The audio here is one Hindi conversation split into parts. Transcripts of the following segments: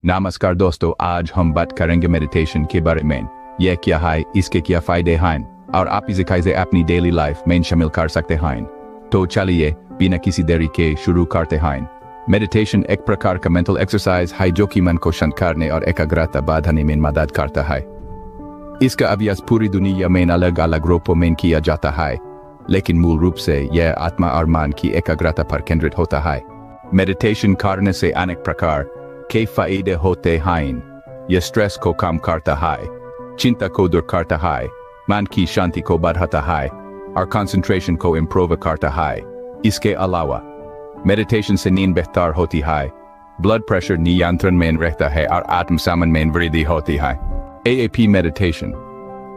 नमस्कार दोस्तों, आज हम बात करेंगे मेडिटेशन के बारे में। यह क्या है, इसके क्या फायदे हैं और आप इसे कैसे अपनी डेली लाइफ में शामिल कर सकते हैं। तो चलिए बिना किसी देरी के शुरू करते हैं। मेडिटेशन एक प्रकार का मेंटल एक्सरसाइज है जो कि मन को शांत करने और एकाग्रता बढ़ाने में मदद करता है। इसका अभ्यास पूरी दुनिया में अलग अलग रूपों में किया जाता है, लेकिन मूल रूप से यह आत्मा और मन की एकाग्रता पर केंद्रित होता है। मेडिटेशन करने से अनेक प्रकार के फायदे होते हैं। यह स्ट्रेस को कम करता है, चिंता को दूर करता है, मन की शांति को बढ़ाता है और कंसंट्रेशन को इम्प्रूव करता है। इसके अलावा मेडिटेशन से नींद बेहतर होती है, ब्लड प्रेशर नियंत्रण में रहता है और आत्मसम्मान में वृद्धि होती है। AAP मेडिटेशन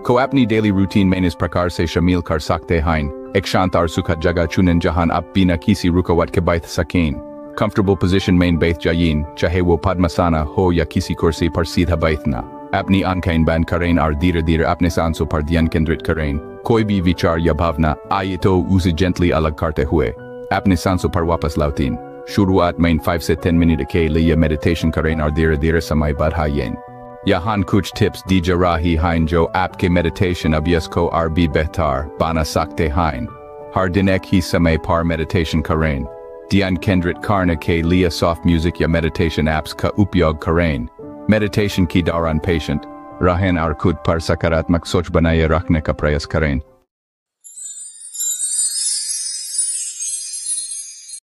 को अपनी डेली रूटीन में इस प्रकार से शामिल कर सकते हैं। एक शांत और सुखद जगह चुनें जहां आप बिना किसी रुकावट के बैठ सकें। कंफर्टेबल पोजीशन में बैठ जाइए, चाहे वो पद्मासना हो या किसी कुर्सी पर सीधा बैठना। अपनी आंखें बंद करें और धीरे धीरे अपने सांसों पर ध्यान केंद्रित करें। कोई भी विचार या भावना आए तो उसे जेंटली अलग करते हुए अपने सांसों पर वापस लौटें। शुरुआत में 5 से 10 मिनट के लिए मेडिटेशन करें और धीरे धीरे समय बढ़ाएं। यहाँ कुछ टिप्स दी जा रही हैं जो आपके मेडिटेशन अभ्यास को और भी बेहतर बना सकते हैं। हर दिन एक ही समय पर मेडिटेशन करें। ध्यान केंद्रित करने के लिए सॉफ्ट म्यूजिक या मेडिटेशन ऐप्स का उपयोग करें। मेडिटेशन के दौरान पेशेंट रहें और खुद पर सकारात्मक सोच बनाए रखने का प्रयास करें।